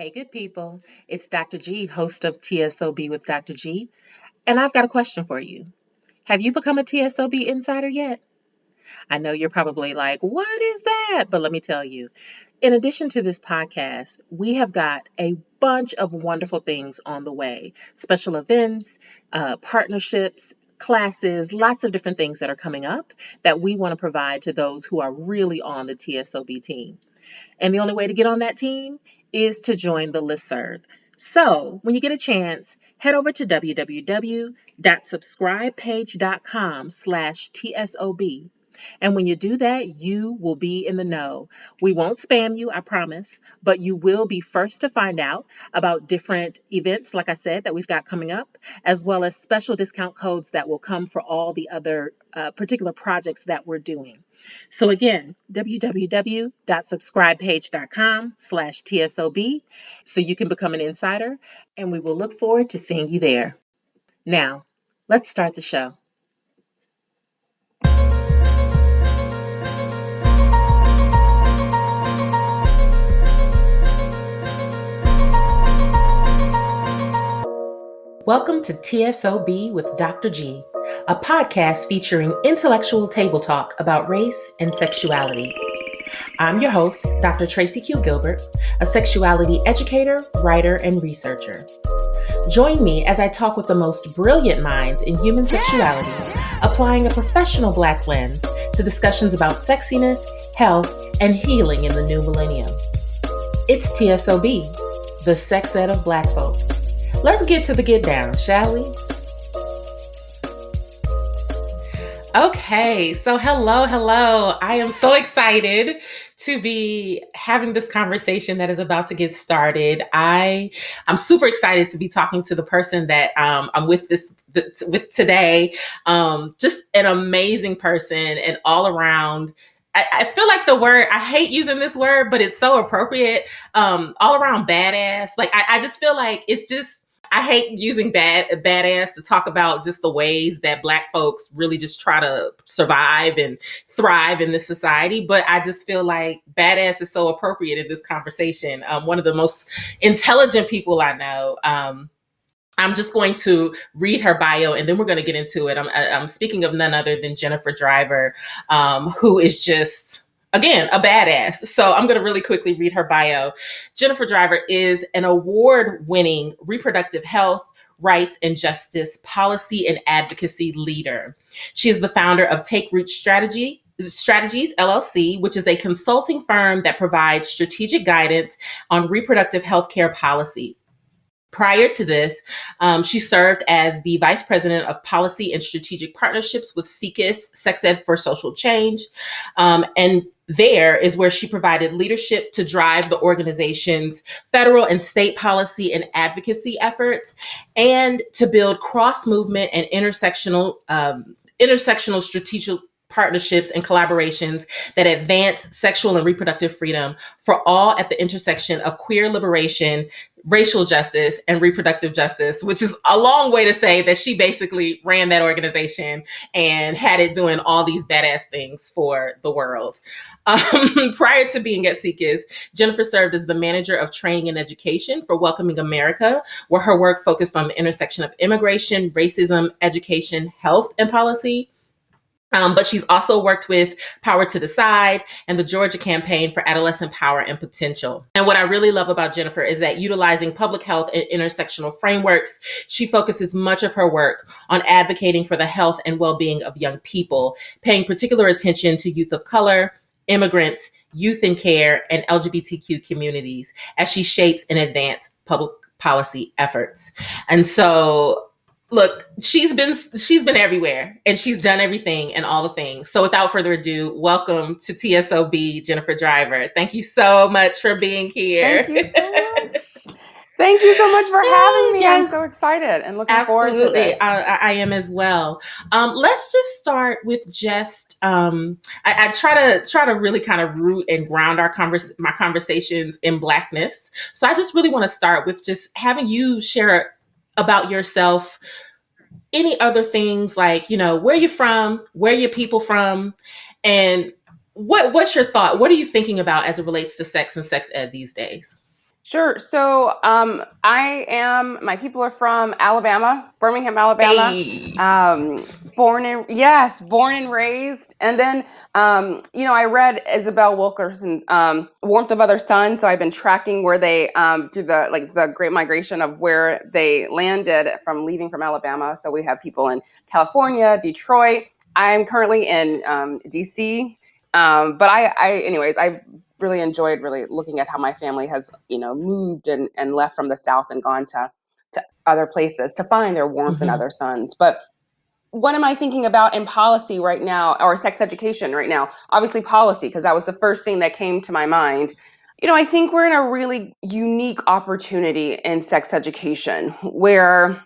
Hey, good people. It's Dr. G, host of T.S.O.B with Dr. G, and I've got a question for you. Have you become a T.S.O.B insider yet? I know you're probably like, what is that? But let me tell you, in addition to this podcast, we have got a bunch of wonderful things on the way, special events, partnerships, classes, lots of different things that are coming up that we want to provide to those who are really on the T.S.O.B team. And the only way to get on that team is to join the listserv. So when you get a chance, head over to www.subscribepage.com/TSOB. And when you do that, you will be in the know. We won't spam you, I promise, but you will be first to find out about different events, like I said, that we've got coming up, as well as special discount codes that will come for all the other particular projects that we're doing. So again, www.subscribepage.com/TSOB so you can become an insider, and we will look forward to seeing you there. Now, let's start the show. Welcome to T.S.O.B with Dr. G, a podcast featuring intellectual table talk about race and sexuality. I'm your host, Dr. Tracy Q. Gilbert, a sexuality educator, writer, and researcher. Join me as I talk with the most brilliant minds in human sexuality, applying a professional Black lens to discussions about sexiness, health, and healing in the new millennium. It's T.S.O.B, the sex ed of Black folk. Let's get to the get down, shall we? Okay, so hello. I am so excited to be having this conversation that is about to get started. I'm super excited to be talking to the person that I'm with today. Just an amazing person and all around. I feel like the word, I hate using this word, but it's so appropriate. All around badass. Like I just feel like it's just, I hate using badass to talk about just the ways that Black folks really just try to survive and thrive in this society. But I just feel like badass is so appropriate in this conversation. One of the most intelligent people I know. I'm just going to read her bio and then we're going to get into it. I'm speaking of none other than Jennifer Driver, who is just, again, a badass. So I'm going to really quickly read her bio. Jennifer Driver is an award-winning reproductive health, rights, and justice policy and advocacy leader. She is the founder of Take Root Strategies, LLC, which is a consulting firm that provides strategic guidance on reproductive healthcare policy. Prior to this, she served as the Vice President of Policy and Strategic Partnerships with SIECUS, Sex Ed for Social Change. And there is where she provided leadership to drive the organization's federal and state policy and advocacy efforts, and to build cross-movement and intersectional strategic partnerships and collaborations that advance sexual and reproductive freedom for all at the intersection of queer liberation, racial justice, and reproductive justice, which is a long way to say that she basically ran that organization and had it doing all these badass things for the world. Prior to being at SIECUS, Jennifer served as the manager of training and education for Welcoming America, where her work focused on the intersection of immigration, racism, education, health, and policy. But she's also worked with Power to Decide and the Georgia Campaign for Adolescent Power and Potential. And what I really love about Jennifer is that utilizing public health and intersectional frameworks, she focuses much of her work on advocating for the health and well-being of young people, paying particular attention to youth of color, immigrants, youth in care, and LGBTQ communities as she shapes and advances public policy efforts. And so look, she's been everywhere and she's done everything and all the things. So without further ado, welcome to T.S.O.B, Jennifer Driver. Thank you so much for being here. Thank you so much. Thank you so much for having me. Yes. I'm so excited and looking forward to this. I am as well. Let's just start with just, I try to really kind of root and ground my conversations in Blackness. So I just really want to start with just having you share about yourself, any other things like, where you're from, where your people from, and what's your thought? What are you thinking about as it relates to sex and sex ed these days? Sure. So my people are from Alabama, Birmingham, Alabama. Hey. Born and raised. And then, I read Isabel Wilkerson's Warmth of Other Suns. So I've been tracking where they do the Great Migration of where they landed from leaving from Alabama. So we have people in California, Detroit. I'm currently in DC. But I've really enjoyed looking at how my family has, moved and left from the South and gone to other places to find their warmth in other suns. But what am I thinking about in policy right now, or sex education right now? Obviously policy, because that was the first thing that came to my mind. I think we're in a really unique opportunity in sex education where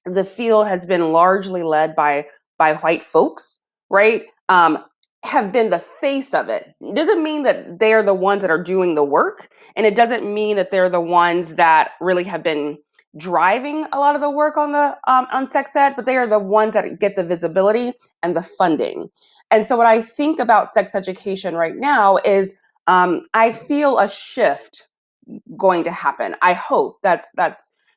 the field has been largely led by white folks, right? Have been the face of it. It doesn't mean that they're the ones that are doing the work, and it doesn't mean that they're the ones that really have been driving a lot of the work on sex ed, but they are the ones that get the visibility and the funding. And so, what I think about sex education right now is I feel a shift going to happen. I hope that's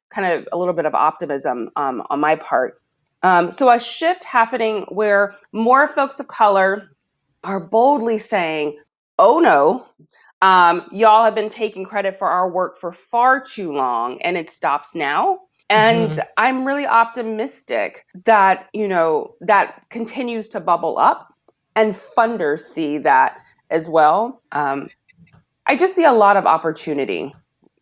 kind of a little bit of optimism on my part. So a shift happening where more folks of color are boldly saying, oh no, y'all have been taking credit for our work for far too long and it stops now. And I'm really optimistic that, that continues to bubble up and funders see that as well. I just see a lot of opportunity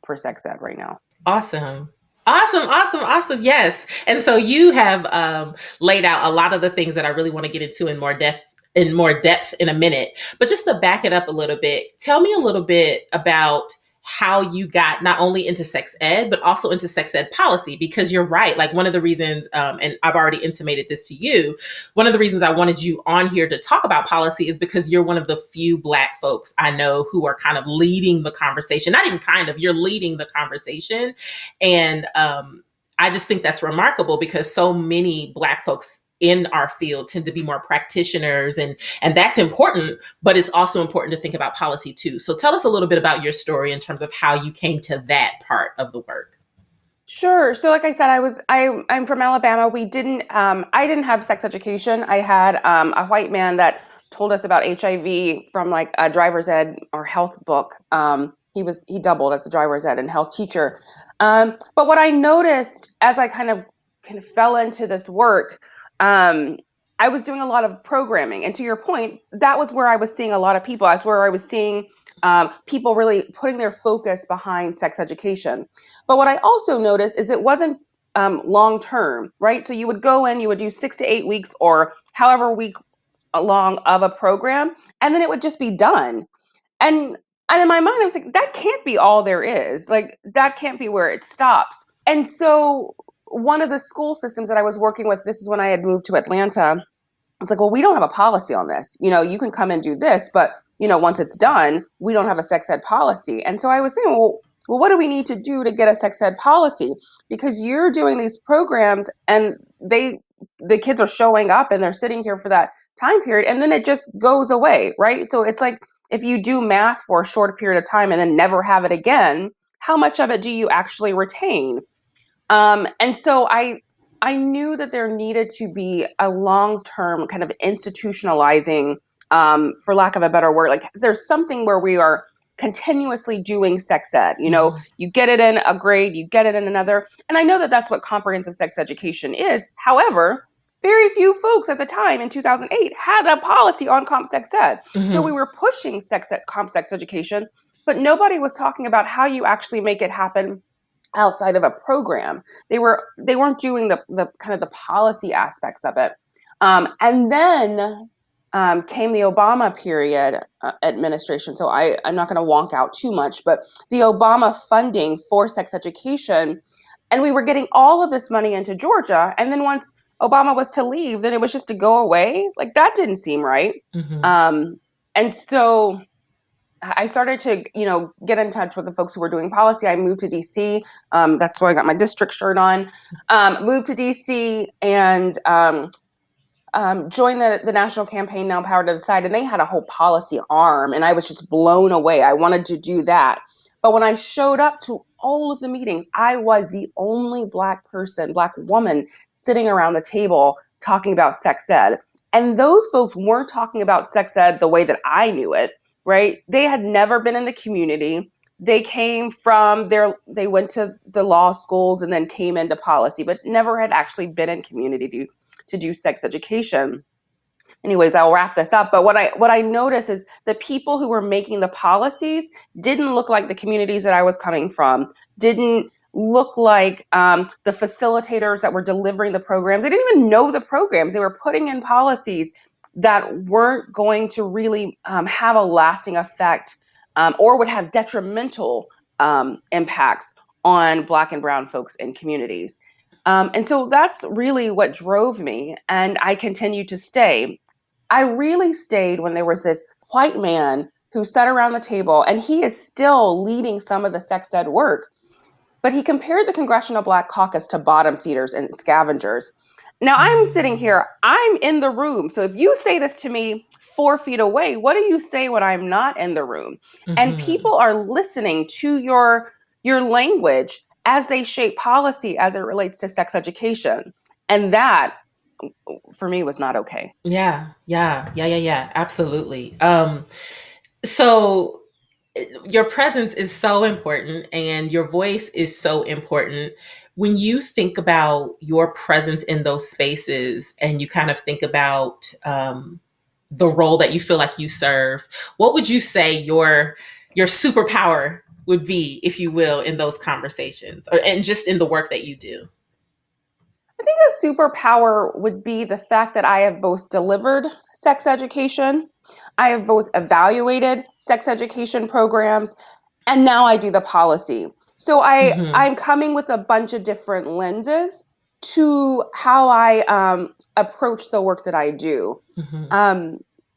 for sex ed right now. Awesome. Awesome. Yes. And so you have laid out a lot of the things that I really want to get into in more depth in a minute. But just to back it up a little bit, tell me a little bit about how you got not only into sex ed, but also into sex ed policy, because you're right. Like one of the reasons, and I've already intimated this to you, one of the reasons I wanted you on here to talk about policy is because you're one of the few Black folks I know who are kind of leading the conversation. Not even kind of, you're leading the conversation. And I just think that's remarkable because so many Black folks in our field tend to be more practitioners, and that's important, but it's also important to think about policy too. So tell us a little bit about your story in terms of how you came to that part of the work. Sure. So like I said, I'm from Alabama. I didn't have sex education. I had a white man that told us about HIV from like a driver's ed or health book. He doubled as a driver's ed and health teacher. But what I noticed as I kind of fell into this work, I was doing a lot of programming. And to your point, that was where I was seeing a lot of people. That's where I was seeing people really putting their focus behind sex education. But what I also noticed is it wasn't long term, right? So you would go in, you would do 6 to 8 weeks or however weeks long of a program, and then it would just be done. And in my mind, I was like, that can't be all there is. Like, that can't be where it stops. And so one of the school systems that I was working with, this is when I had moved to Atlanta, I was like, well, we don't have a policy on this. You can come and do this, but, once it's done, we don't have a sex ed policy. And so I was saying, well, what do we need to do to get a sex ed policy? Because you're doing these programs and the kids are showing up and they're sitting here for that time period and then it just goes away, right? So it's like, if you do math for a short period of time and then never have it again, how much of it do you actually retain? And so I knew that there needed to be a long-term kind of institutionalizing, for lack of a better word, like there's something where we are continuously doing sex ed. You get it in a grade, you get it in another. And I know that that's what comprehensive sex education is. However, very few folks at the time in 2008 had a policy on comp sex ed. So we were pushing comp sex education, but nobody was talking about how you actually make it happen outside of a program. They weren't doing the kind of the policy aspects of it. And then came the Obama period administration. So I'm not going to wonk out too much, but the Obama funding for sex education, and we were getting all of this money into Georgia. And then once Obama was to leave, then it was just to go away. Like that didn't seem right. And so I started to, get in touch with the folks who were doing policy. I moved to DC. That's where I got my district shirt on. Moved to DC and joined the National Campaign, Now Power to the Side, and they had a whole policy arm, and I was just blown away. I wanted to do that. But when I showed up to all of the meetings, I was the only Black person, Black woman sitting around the table talking about sex ed. And those folks weren't talking about sex ed the way that I knew it, right? They had never been in the community. They they went to the law schools and then came into policy, but never had actually been in community to do sex education. Anyways, I'll wrap this up. But what I noticed is the people who were making the policies didn't look like the communities that I was coming from, didn't look like the facilitators that were delivering the programs. They didn't even know the programs. They were putting in policies that weren't going to really have a lasting effect or would have detrimental impacts on Black and brown folks in communities. And so that's really what drove me. And I continue to stay. I really stayed when there was this white man who sat around the table, and he is still leading some of the sex ed work. But he compared the Congressional Black Caucus to bottom feeders and scavengers. Now I'm sitting here, I'm in the room. So if you say this to me 4 feet away, what do you say when I'm not in the room? Mm-hmm. And people are listening to your language as they shape policy as it relates to sex education. And that, for me, was not okay. Yeah. Absolutely. So your presence is so important and your voice is so important. When you think about your presence in those spaces and you kind of think about the role that you feel like you serve, what would you say your superpower would be, if you will, in those conversations and just in the work that you do? I think a superpower would be the fact that I have both delivered sex education, I have both evaluated sex education programs, and now I do the policy. So I'm coming with a bunch of different lenses to how I approach the work that I do.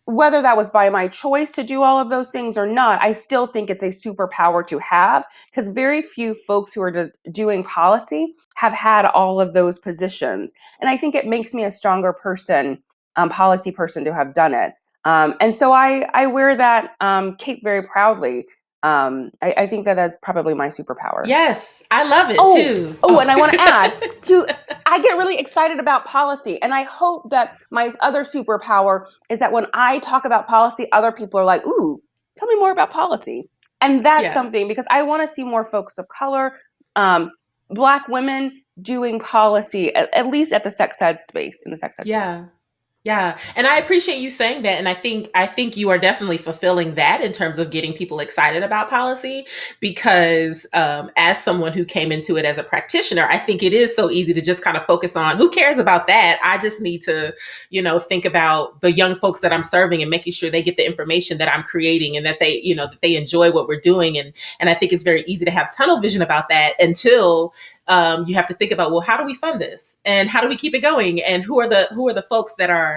Whether that was by my choice to do all of those things or not, I still think it's a superpower to have, because very few folks who are doing policy have had all of those positions. And I think it makes me a stronger person, policy person, to have done it. And so I wear that cape very proudly. I think that that's probably my superpower. Yes, I love it too. And I want to add I get really excited about policy, and I hope that my other superpower is that when I talk about policy, other people are like, ooh, tell me more about policy. And that's something, because I want to see more folks of color, Black women doing policy, at least at the sex ed space, in the sex ed space. Yeah. And I appreciate you saying that. And I think you are definitely fulfilling that in terms of getting people excited about policy, because as someone who came into it as a practitioner, I think it is so easy to just kind of focus on who cares about that. I just need to, think about the young folks that I'm serving and making sure they get the information that I'm creating and that they, that they enjoy what we're doing. And I think it's very easy to have tunnel vision about that until you have to think about, well, how do we fund this and how do we keep it going? And who are the folks that are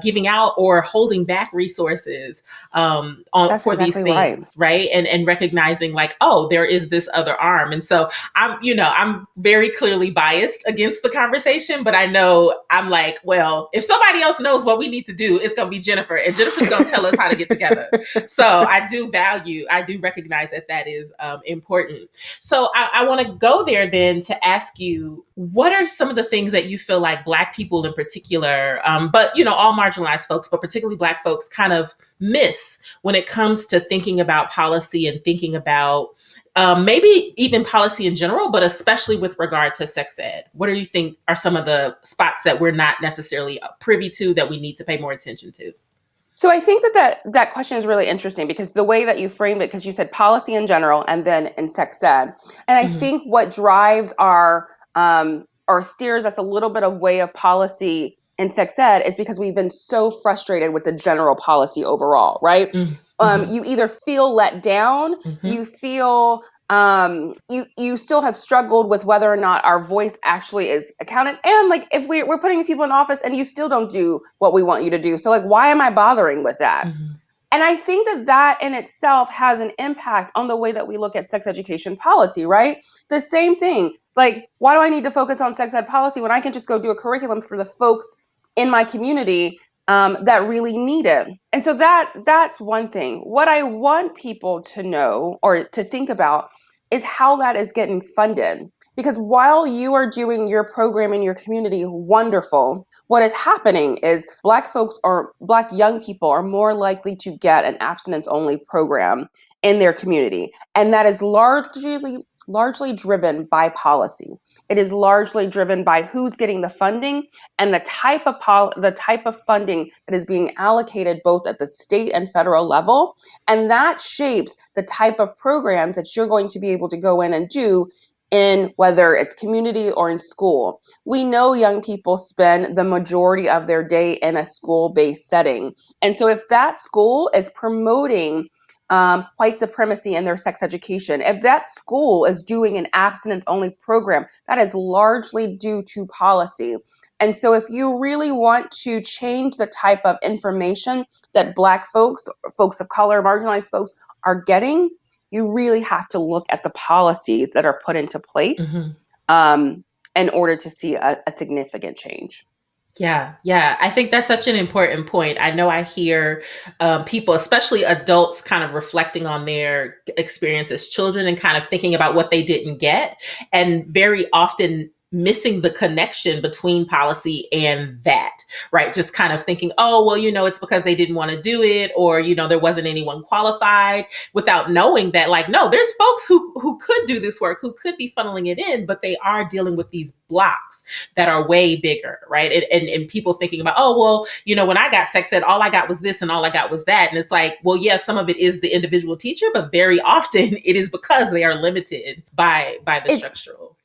giving out or holding back resources for these things, right? And recognizing like, oh, there is this other arm. And so I'm very clearly biased against the conversation, but I know I'm like, well, if somebody else knows what we need to do, it's going to be Jennifer, and Jennifer's going to tell us how to get together. So I do recognize that is important. So I want to go there then to ask you, what are some of the things that you feel like Black people in particular, but all marginalized folks, but particularly Black folks, kind of miss when it comes to thinking about policy and thinking about maybe even policy in general, but especially with regard to sex ed? What do you think are some of the spots that we're not necessarily privy to that we need to pay more attention to? So I think that question is really interesting, because the way that you framed it, because you said policy in general and then in sex ed. And I think what drives or steers us a little bit away of policy in sex ed is because we've been so frustrated with the general policy overall, right? You either feel let down, you feel you still have struggled with whether or not our voice actually is accounted. And like, if we're putting these people in office and you still don't do what we want you to do. So like, why am I bothering with that? And I think that in itself has an impact on the way that we look at sex education policy, right? The same thing. Like, why do I need to focus on sex ed policy when I can just go do a curriculum for the folks in my community that really need it. And so that's one thing. What I want people to know or to think about is how that is getting funded. Because while you are doing your program in your community, wonderful, what is happening is Black folks or Black young people are more likely to get an abstinence-only program in their community. And that is largely driven by policy. It is largely driven by who's getting the funding and the type of funding that is being allocated both at the state and federal level. And that shapes the type of programs that you're going to be able to go in and do in whether it's community or in school. We know young people spend the majority of their day in a school-based setting. And so if that school is promoting white supremacy in their sex education, if that school is doing an abstinence-only program, that is largely due to policy. And so if you really want to change the type of information that Black folks, folks of color, marginalized folks are getting, you really have to look at the policies that are put into place in order to see a significant change. Yeah, yeah. I think that's such an important point. I know I hear people, especially adults, kind of reflecting on their experience as children and kind of thinking about what they didn't get, and very often missing the connection between policy and that, right? Just kind of thinking, oh, well, it's because they didn't want to do it, or, there wasn't anyone qualified, without knowing that, like, no, there's folks who could do this work, who could be funneling it in, but they are dealing with these blocks that are way bigger, right? And people thinking about, oh, well, when I got sex ed, all I got was this and all I got was that. And it's like, well, yeah, some of it is the individual teacher, but very often it is because they are limited by the structural.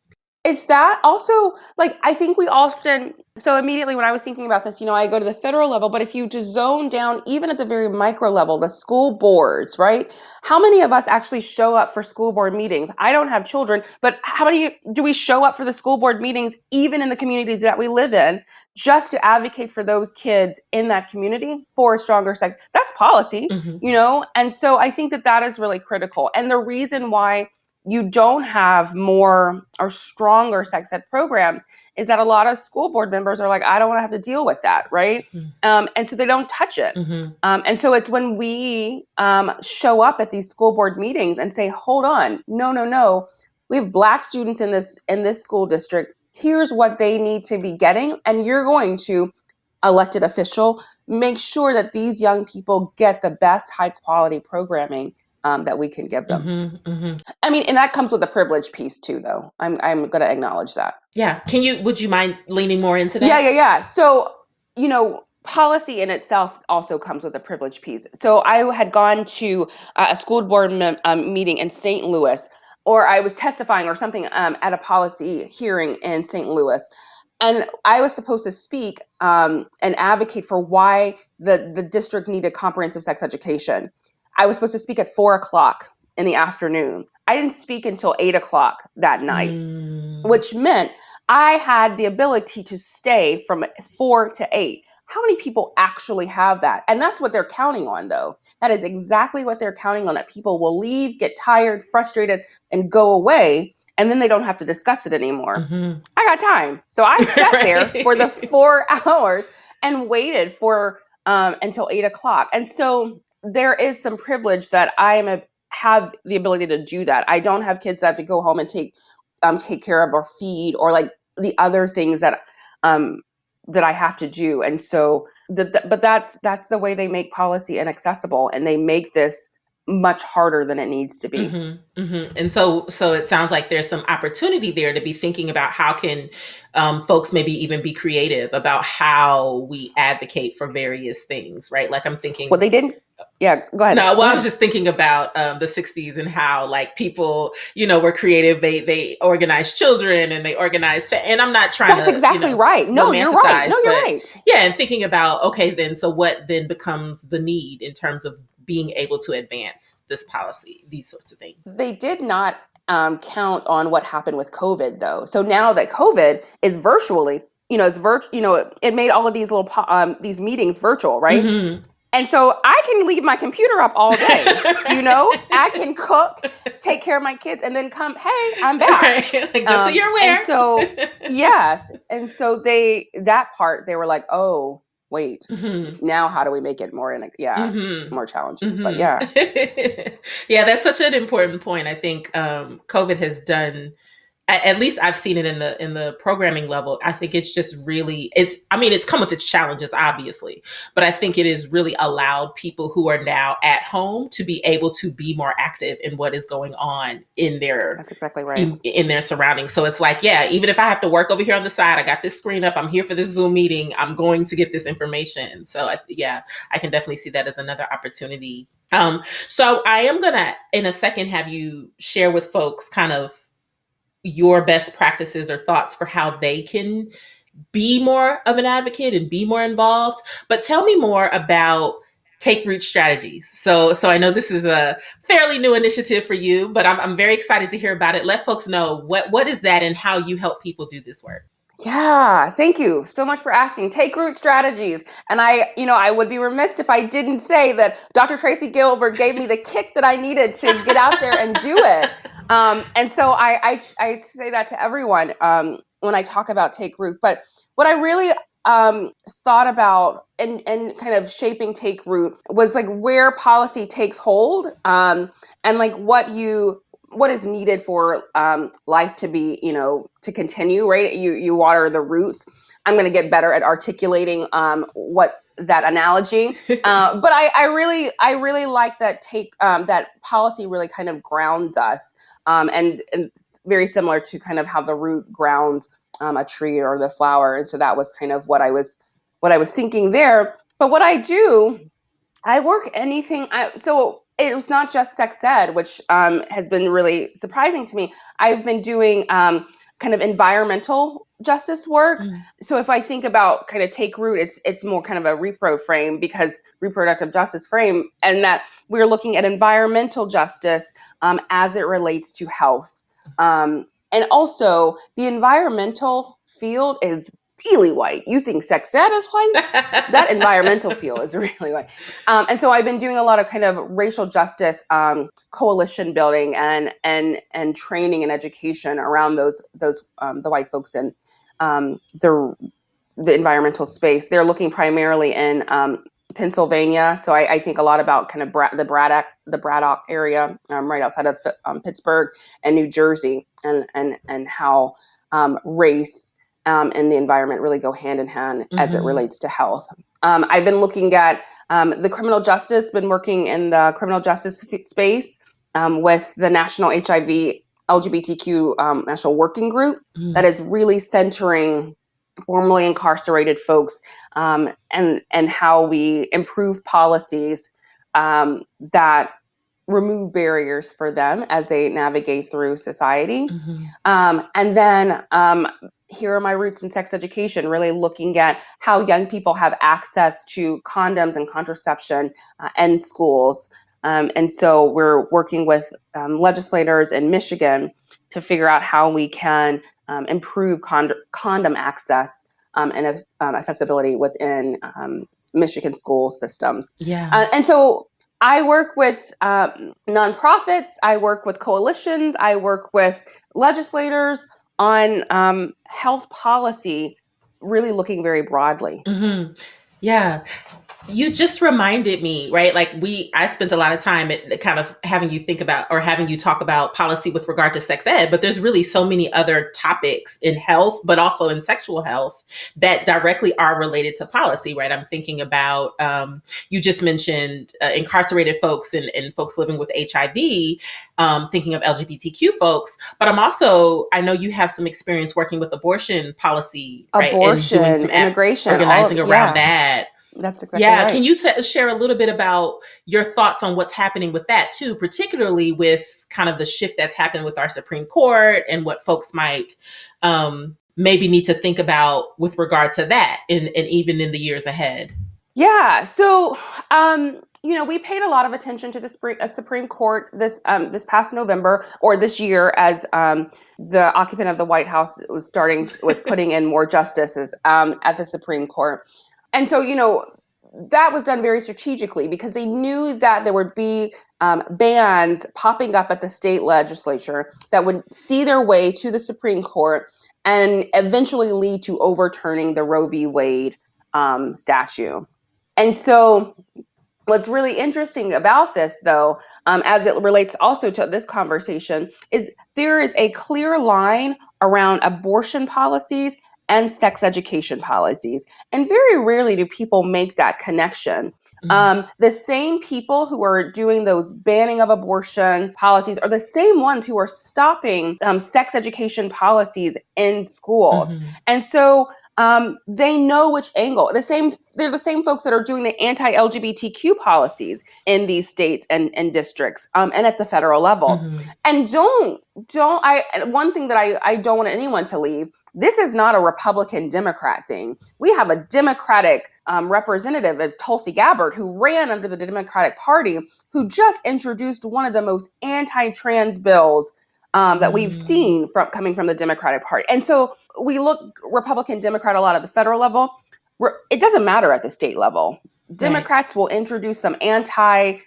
Is that also, like, I think we often, so immediately when I was thinking about this, I go to the federal level, but if you just zone down, even at the very micro level, the school boards, right? How many of us actually show up for school board meetings? I don't have children, but how many do we show up for the school board meetings, even in the communities that we live in, just to advocate for those kids in that community for stronger sex? That's policy, And so I think that is really critical. And the reason why you don't have more or stronger sex ed programs is that a lot of school board members are like, I don't want to have to deal with that, right? And so they don't touch it. And so it's when we show up at these school board meetings and say, hold on, no, we have Black students in this school district. Here's what they need to be getting, and you're going to, elected official, make sure that these young people get the best high quality programming that we can give them. I mean, and that comes with a privilege piece too, though. I'm going to acknowledge that. Yeah. Would you mind leaning more into that? Yeah. So, policy in itself also comes with a privilege piece. So I had gone to a school board meeting in St. Louis, or I was testifying or something at a policy hearing in St. Louis. And I was supposed to speak and advocate for why the district needed comprehensive sex education. I was supposed to speak at 4:00 in the afternoon. I didn't speak until 8:00 that night, which meant I had the ability to stay from 4 to 8. How many people actually have that? And that's what they're counting on, though. That is exactly what they're counting on, that people will leave, get tired, frustrated, and go away, and then they don't have to discuss it anymore. I got time. So I sat there for the 4 hours and waited for until 8:00. And so there is some privilege that I have the ability to do that. I don't have kids that have to go home and take care of or feed or like the other things that I have to do. And so, but that's the way they make policy inaccessible, and they make this much harder than it needs to be. And so it sounds like there's some opportunity there to be thinking about how can folks maybe even be creative about how we advocate for various things, right? Like I'm thinking, well, they didn't. Yeah, go ahead. No, well, I was just thinking about the 60s and how like people, were creative. They organized children and they organized, and I'm not trying That's exactly right. No, you're right. No, you're right. Yeah. And thinking about, okay, then, so what then becomes the need in terms of being able to advance this policy, these sorts of things? They did not count on what happened with COVID, though. So now that COVID is virtually, it made all of these little these meetings virtual, right? And so I can leave my computer up all day, I can cook, take care of my kids, and then come, hey, I'm back. Right. Like, just so you're aware. And so, yes. And so they were like, oh, wait, Mm-hmm. now how do we make it more, Mm-hmm. more challenging? But yeah. Mm-hmm. Yeah, that's such an important point. I think COVID has done, at least I've seen it in the programming level. I think it's just really, it's come with its challenges, obviously, but I think it has really allowed people who are now at home to be able to be more active in what is going on in That's exactly right. in their surroundings. So it's like, yeah, even if I have to work over here on the side, I got this screen up, I'm here for this Zoom meeting, I'm going to get this information. So yeah, I can definitely see that as another opportunity. So I am gonna, in a second, have you share with folks kind of your best practices or thoughts for how they can be more of an advocate and be more involved. But tell me more about Take Root Strategies. So I know this is a fairly new initiative for you, but I'm very excited to hear about it. Let folks know what is that and how you help people do this work. Yeah, thank you so much for asking. Take Root Strategies. And I would be remiss if I didn't say that Dr. Tracy Gilbert gave me the kick that I needed to get out there and do it. And so I say that to everyone when I talk about Take Root. But what I really thought about and kind of shaping Take Root was like where policy takes hold and like what is needed for life to be, to continue, right? You water the roots. I'm going to get better at articulating what that analogy. But I really like that that policy really kind of grounds us, and it's very similar to kind of how the root grounds a tree or the flower. And so that was kind of what I was thinking there. But what I do, I work anything. So it was not just sex ed, which has been really surprising to me. I've been doing kind of environmental justice work. So if I think about kind of Take Root, it's more kind of a repro frame, because reproductive justice frame, and that we're looking at environmental justice as it relates to health. And also the environmental field is really white. You think sex ed is white? That environmental field is really white. And so I've been doing a lot of kind of racial justice coalition building and training and education around those the white folks in the environmental space. They're looking primarily in Pennsylvania. So I think a lot about kind of the Braddock area, right outside of Pittsburgh, and New Jersey, and how race and the environment really go hand in hand as it relates to health. I've been looking at the criminal justice, been working in the criminal justice space with the National HIV LGBTQ National Working Group that is really centering formerly incarcerated folks and how we improve policies that remove barriers for them as they navigate through society. And then here are my roots in sex education, really looking at how young people have access to condoms and contraception in schools. And so we're working with legislators in Michigan to figure out how we can improve condom access and accessibility within Michigan school systems. And so I work with nonprofits, I work with coalitions, I work with legislators on health policy, really looking very broadly. Yeah. You just reminded me, right? Like I spent a lot of time at kind of having you think about or having you talk about policy with regard to sex ed, but there's really so many other topics in health, but also in sexual health that directly are related to policy, right? I'm thinking about, you just mentioned incarcerated folks and folks living with HIV, thinking of LGBTQ folks, but I know you have some experience working with abortion policy, right? Abortion, and doing some immigration, organizing around that. That's exactly right. Can you share a little bit about your thoughts on what's happening with that too, particularly with kind of the shift that's happened with our Supreme Court and what folks might maybe need to think about with regard to that and even in the years ahead? Yeah. So, we paid a lot of attention to the Supreme Court this past November or this year as the occupant of the White House was putting in more justices at the Supreme Court. And so, that was done very strategically because they knew that there would be bans popping up at the state legislature that would see their way to the Supreme Court and eventually lead to overturning the Roe v. Wade statue. And so what's really interesting about this, though, as it relates also to this conversation, is there is a clear line around abortion policies and sex education policies. And very rarely do people make that connection. The same people who are doing those banning of abortion policies are the same ones who are stopping sex education policies in schools. And so they know which angle. They're the same folks that are doing the anti-LGBTQ policies in these states and districts and at the federal level. And one thing that I don't want anyone to leave, this is not a Republican Democrat thing. We have a Democratic representative of Tulsi Gabbard who ran under the Democratic Party, who just introduced one of the most anti-trans bills that we've seen coming from the Democratic Party. And so we look Republican, Democrat a lot at the federal level. It doesn't matter at the state level. Democrats will introduce some anti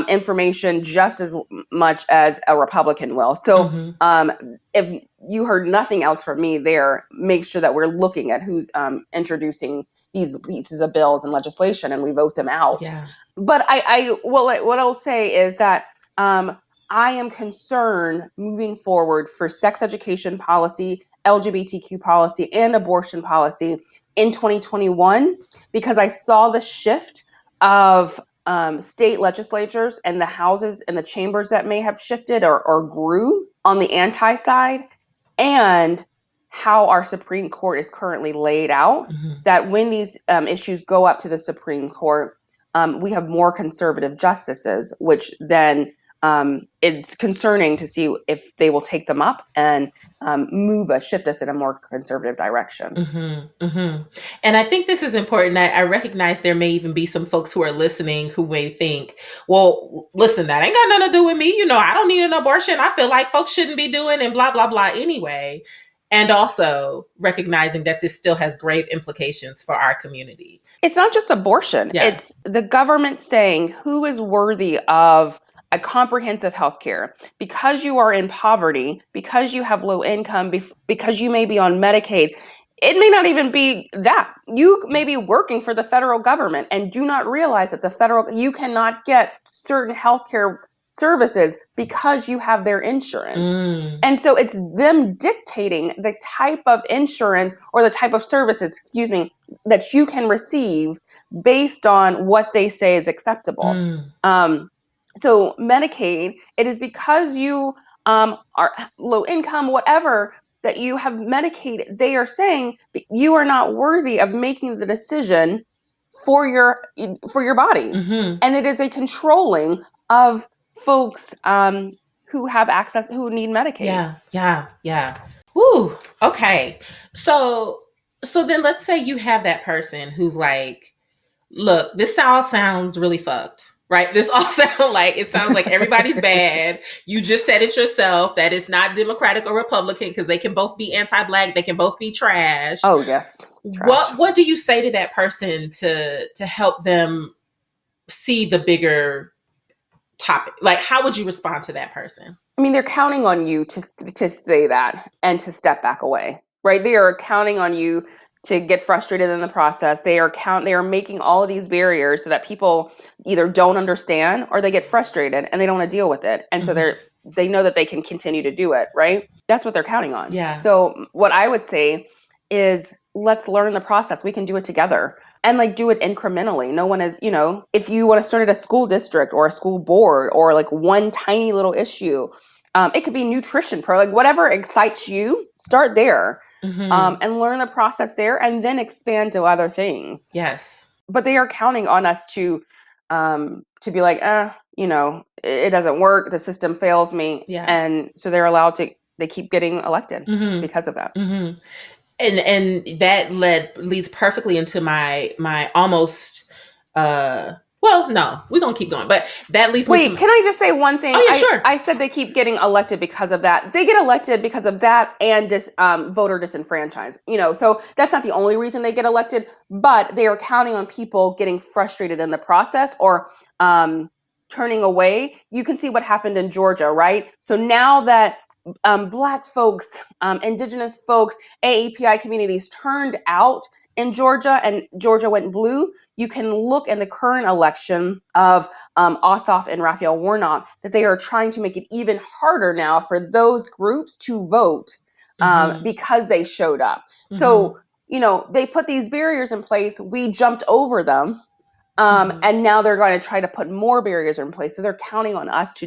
information just as much as a Republican will. So if you heard nothing else from me there, make sure that we're looking at who's introducing these pieces of bills and legislation, and we vote them out. But what I'll say is that I am concerned moving forward for sex education policy, LGBTQ policy, and abortion policy in 2021, because I saw the shift of state legislatures and the houses and the chambers that may have shifted or grew on the anti side, and how our Supreme Court is currently laid out, that when these issues go up to the Supreme Court, we have more conservative justices, which then it's concerning to see if they will take them up and shift us in a more conservative direction. And I think this is important. I recognize there may even be some folks who are listening who may think, well, listen, that ain't got nothing to do with me. I don't need an abortion. I feel like folks shouldn't be doing and blah, blah, blah anyway. And also recognizing that this still has grave implications for our community. It's not just abortion. It's the government saying who is worthy of a comprehensive health care. Because you are in poverty, because you have low income, because you may be on Medicaid, it may not even be that. You may be working for the federal government and do not realize that you cannot get certain healthcare services because you have their insurance. And so it's them dictating the type of insurance or the type of services, that you can receive based on what they say is acceptable. So Medicaid, it is because you are low income, whatever, that you have Medicaid. They are saying you are not worthy of making the decision for your body. And it is a controlling of folks who have access, who need Medicaid. Yeah. Woo. Okay. So then let's say you have that person who's like, look, this all sounds really fucked. Right? This all sounds like everybody's bad. You just said it yourself that it's not Democratic or Republican because they can both be anti-Black. They can both be trash. Oh, yes. Trash. What do you say to that person to help them see the bigger topic? Like, how would you respond to that person? I mean, they're counting on you to say that and to step back away, right? They are counting on you to get frustrated in the process. They are making all of these barriers so that people either don't understand or they get frustrated and they don't want to deal with it. And so they know that they can continue to do it, right? That's what they're counting on. So what I would say is, let's learn the process. We can do it together and do it incrementally. No one is, if you want to start at a school district or a school board or one tiny little issue, it could be nutrition whatever excites you, start there. And learn the process there and then expand to other things. Yes. But they are counting on us to be like, it doesn't work. The system fails me. And so they keep getting elected because of that. And that leads perfectly into my almost, well, no, we're going to keep going, but that leads me to... Wait, can I just say one thing? Oh, yeah, sure. I said they keep getting elected because of that. They get elected because of that and voter disenfranchised. So that's not the only reason they get elected, but they are counting on people getting frustrated in the process or turning away. You can see what happened in Georgia, right? So now that Black folks, Indigenous folks, AAPI communities turned out in Georgia, and Georgia went blue, you can look in the current election of Ossoff and Raphael Warnock that they are trying to make it even harder now for those groups to vote because they showed up. So, they put these barriers in place. We jumped over them. And now they're going to try to put more barriers in place. So they're counting on us to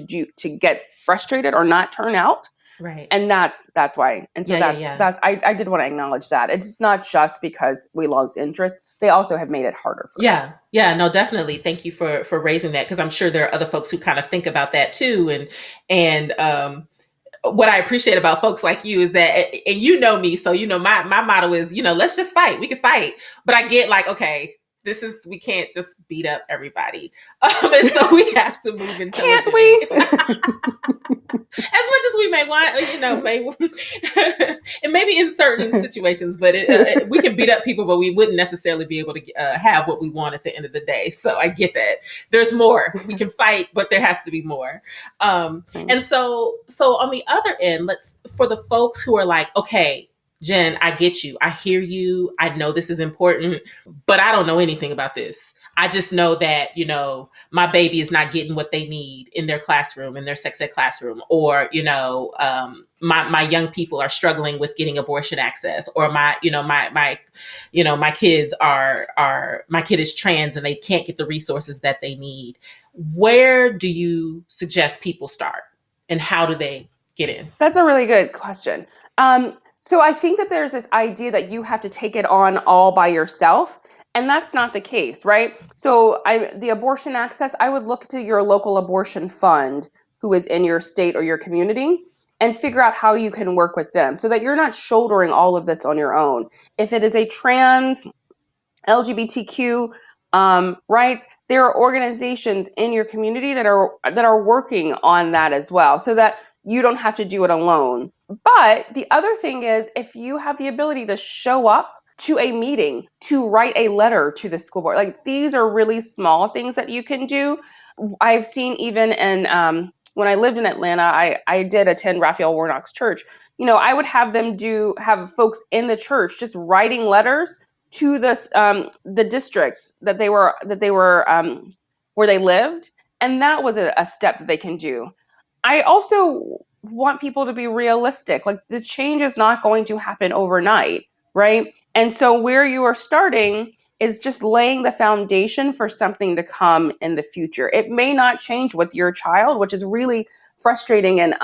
get frustrated or not turn out. Right. And that's why. And so I did want to acknowledge that. It's not just because we lost interest. They also have made it harder for us. Yeah, no, definitely. Thank you for raising that, because I'm sure there are other folks who kind of think about that too. And what I appreciate about folks like you is that, and you know me, so my motto is, let's just fight. We can fight. But I get like, okay, we can't just beat up everybody. And so we have to move intelligently. Can't we? As much as we may want, and maybe in certain situations, but we can beat up people, but we wouldn't necessarily be able to have what we want at the end of the day. So I get that. There's more. We can fight, but there has to be more. And so on the other end, for the folks who are like, okay, Jen, I get you. I hear you. I know this is important, but I don't know anything about this. I just know that, my baby is not getting what they need in their classroom, in their sex ed classroom, or, my young people are struggling with getting abortion access, or my kids my kid is trans and they can't get the resources that they need. Where do you suggest people start, and how do they get in? That's a really good question. So I think that there's this idea that you have to take it on all by yourself. And that's not the case, right? So the abortion access, I would look to your local abortion fund who is in your state or your community and figure out how you can work with them so that you're not shouldering all of this on your own. If it is a trans, LGBTQ rights, there are organizations in your community that are working on that as well, so that you don't have to do it alone. But the other thing is, if you have the ability to show up to a meeting, to write a letter to the school board, like these are really small things that you can do. I've seen even in when I lived in Atlanta, I did attend Raphael Warnock's church. I would have them have folks in the church just writing letters to the districts that they were where they lived, and that was a step that they can do. I also want people to be realistic. Like, the change is not going to happen overnight, right? And so where you are starting is just laying the foundation for something to come in the future. It may not change with your child, which is really frustrating and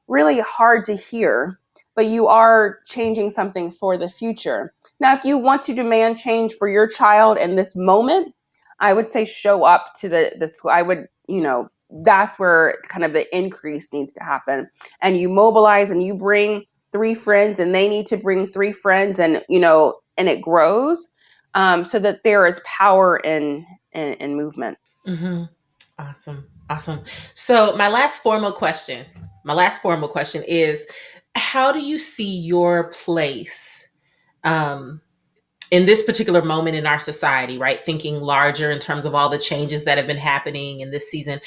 really hard to hear, but you are changing something for the future. Now, if you want to demand change for your child in this moment, I would say show up to the school. I would, that's where kind of the increase needs to happen. And you mobilize and you bring 3 friends, and they need to bring 3 friends, and, and it grows so that there is power in movement. Mm-hmm. Awesome. So my last formal question is, how do you see your place in this particular moment in our society, right? Thinking larger in terms of all the changes that have been happening in this season.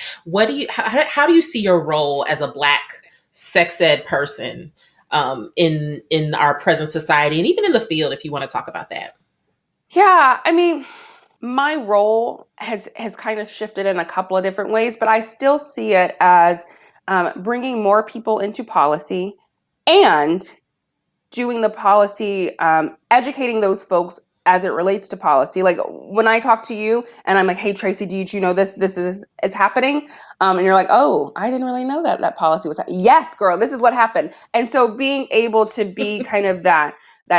How do you see your role as a Black sex ed person in our present society, and even in the field, if you want to talk about that? Yeah, I mean, my role has kind of shifted in a couple of different ways, but I still see it as bringing more people into policy and doing the policy, educating those folks as it relates to policy. Like, when I talk to you and I'm like, hey, Tracey, did you know this is happening? And you're like, oh, I didn't really know that policy was happening. Yes, girl, this is what happened. And so being able to be kind of that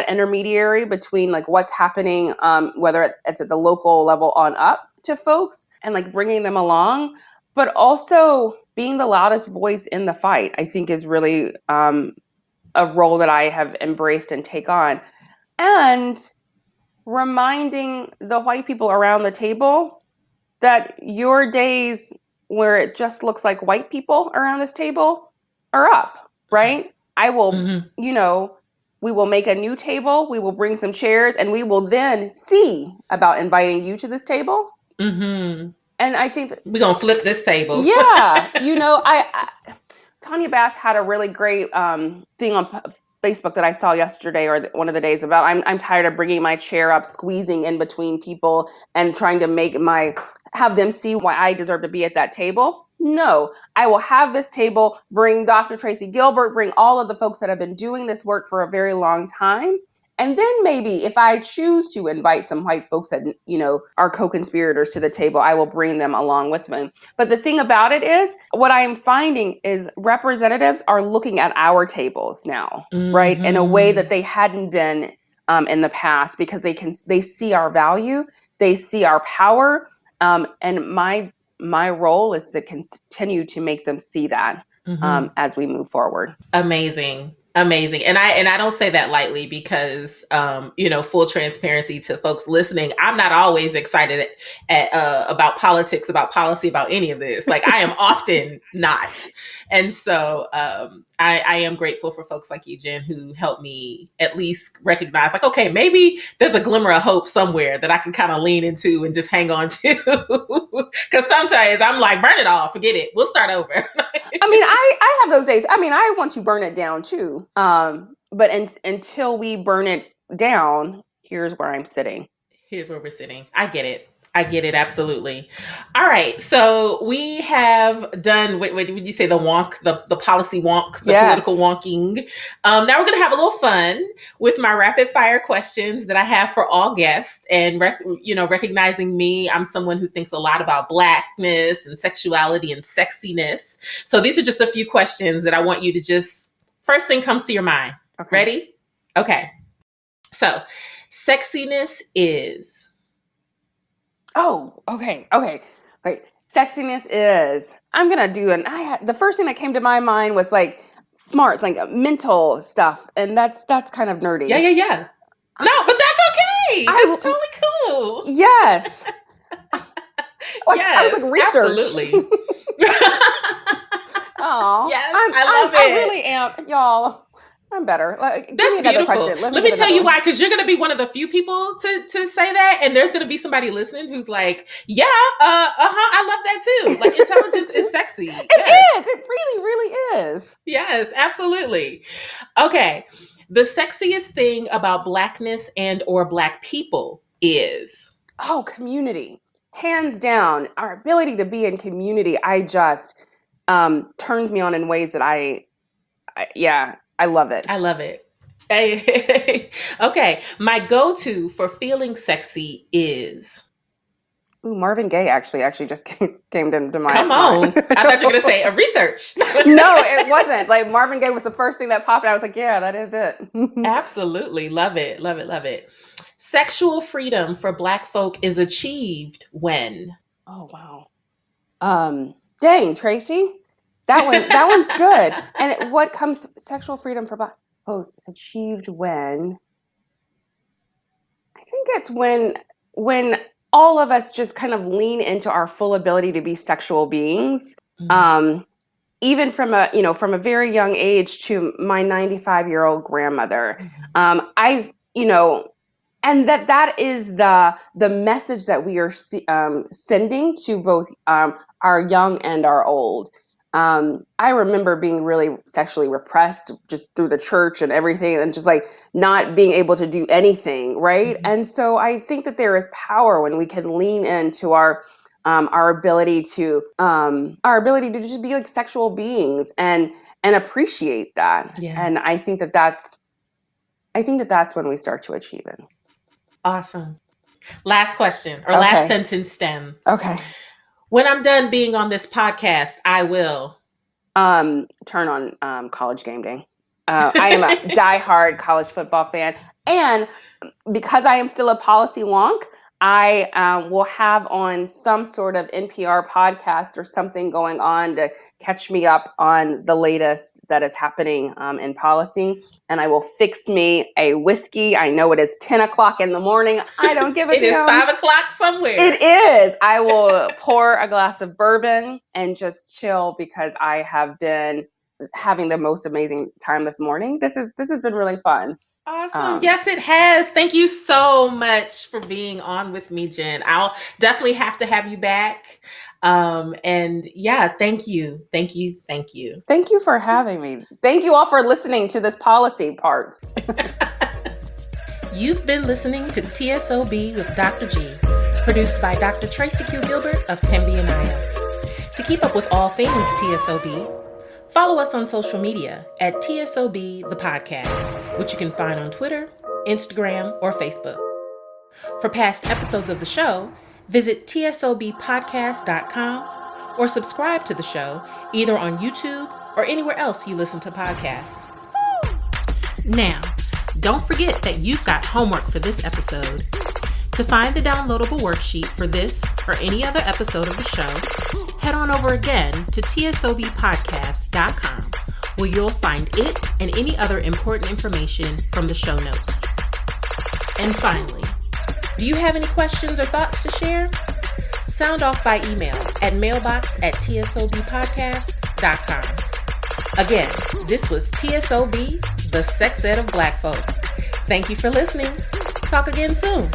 intermediary between like what's happening, whether it's at the local level on up to folks, and like bringing them along, but also being the loudest voice in the fight, I think is really a role that I have embraced and take on. And reminding the white people around the table that your days where it just looks like white people around this table are up, right? I will, we will make a new table, we will bring some chairs, and we will then see about inviting you to this table. Mm-hmm. And I think we're going to flip this table. Yeah. Tanya Bass had a really great thing on Facebook that I saw yesterday or one of the days about I'm tired of bringing my chair up, squeezing in between people and trying to have them see why I deserve to be at that table. No, I will have this table, bring Dr. Tracy Gilbert, bring all of the folks that have been doing this work for a very long time. And then maybe if I choose to invite some white folks that, are co-conspirators to the table, I will bring them along with me. But the thing about it is, what I'm finding is representatives are looking at our tables now, right? In a way that they hadn't been in the past, because they see our value, they see our power. And my role is to continue to make them see that as we move forward. Amazing. And I don't say that lightly because, full transparency to folks listening, I'm not always excited about politics, about policy, about any of this. Like, I am often not. And so I am grateful for folks like you, Jen, who help me at least recognize, like, okay, maybe there's a glimmer of hope somewhere that I can kind of lean into and just hang on to. Because sometimes I'm like, burn it all, forget it, we'll start over. I mean, I have those days. I mean, I want to burn it down too. But until we burn it down, here's where I'm sitting. Here's where we're sitting. I get it. Absolutely. All right. So we have done, what would you say, the wonk, the policy wonk, the political wonking. Now we're going to have a little fun with my rapid fire questions that I have for all guests. And, recognizing me, I'm someone who thinks a lot about Blackness and sexuality and sexiness. So these are just a few questions that I want you to just, first thing comes to your mind. Okay. Ready? Okay. So sexiness is... Oh, okay. Wait. Sexiness is, I'm going to do the first thing that came to my mind was like smarts, like mental stuff. And that's kind of nerdy. Yeah. No, but that's okay. That's totally cool. Yes. Yes, I was like, research. Absolutely. Oh, yes, I love it. I really am. Y'all, I'm better. That's beautiful. Question. Let me tell you why, because you're going to be one of the few people to say that, and there's going to be somebody listening who's like, "Yeah, I love that too." Like, intelligence is sexy. It is. It really, really is. Yes, absolutely. Okay, the sexiest thing about Blackness and or Black people is community, hands down. Our ability to be in community, I just turns me on in ways that I love it. I love it. Okay. My go-to for feeling sexy is... Ooh, Marvin Gaye actually just came to my Come on. I thought you were going to say a research. No, it wasn't. Like, Marvin Gaye was the first thing that popped. I was like, yeah, that is it. Absolutely. Love it. Love it. Love it. Sexual freedom for Black folk is achieved when... Oh, wow. Dang, Tracy. That one's good. And what comes sexual freedom for Black folks achieved when? I think it's when all of us just kind of lean into our full ability to be sexual beings. Mm-hmm. Even from a very young age to my 95-year-old grandmother. Mm-hmm. And that is the message that we are sending to both our young and our old. I remember being really sexually repressed just through the church and everything, and just like not being able to do anything, right? Mm-hmm. And so I think that there is power when we can lean into our ability to just be like sexual beings and appreciate that. Yeah. And I think that's when we start to achieve it. Awesome. Last question or last sentence stem. Okay. When I'm done being on this podcast, I will turn on College Game Day. I am a diehard college football fan. And because I am still a policy wonk, I will have on some sort of NPR podcast or something going on to catch me up on the latest that is happening in policy. And I will fix me a whiskey. I know it is 10 o'clock in the morning. I don't give a damn. It is 5 o'clock somewhere. It is. I will pour a glass of bourbon and just chill because I have been having the most amazing time this morning. This has been really fun. Awesome. Yes, it has. Thank you so much for being on with me, Jen. I'll definitely have to have you back. And yeah, thank you. Thank you. Thank you. Thank you for having me. Thank you all for listening to this policy parts. You've been listening to T.S.O.B. with Dr. G, produced by Dr. Tracy Q. Gilbert of Tembe and Aya. To keep up with all things T.S.O.B., follow us on social media at T.S.O.B. the podcast, which you can find on Twitter, Instagram, or Facebook. For past episodes of the show, visit tsobpodcast.com or subscribe to the show either on YouTube or anywhere else you listen to podcasts. Now, don't forget that you've got homework for this episode. To find the downloadable worksheet for this or any other episode of the show, head on over again to tsobpodcast.com, where you'll find it and any other important information from the show notes. And finally, do you have any questions or thoughts to share? Sound off by email at mailbox@tsobpodcast.com. Again, this was TSOB, the sex ed of Black folk. Thank you for listening. Talk again soon.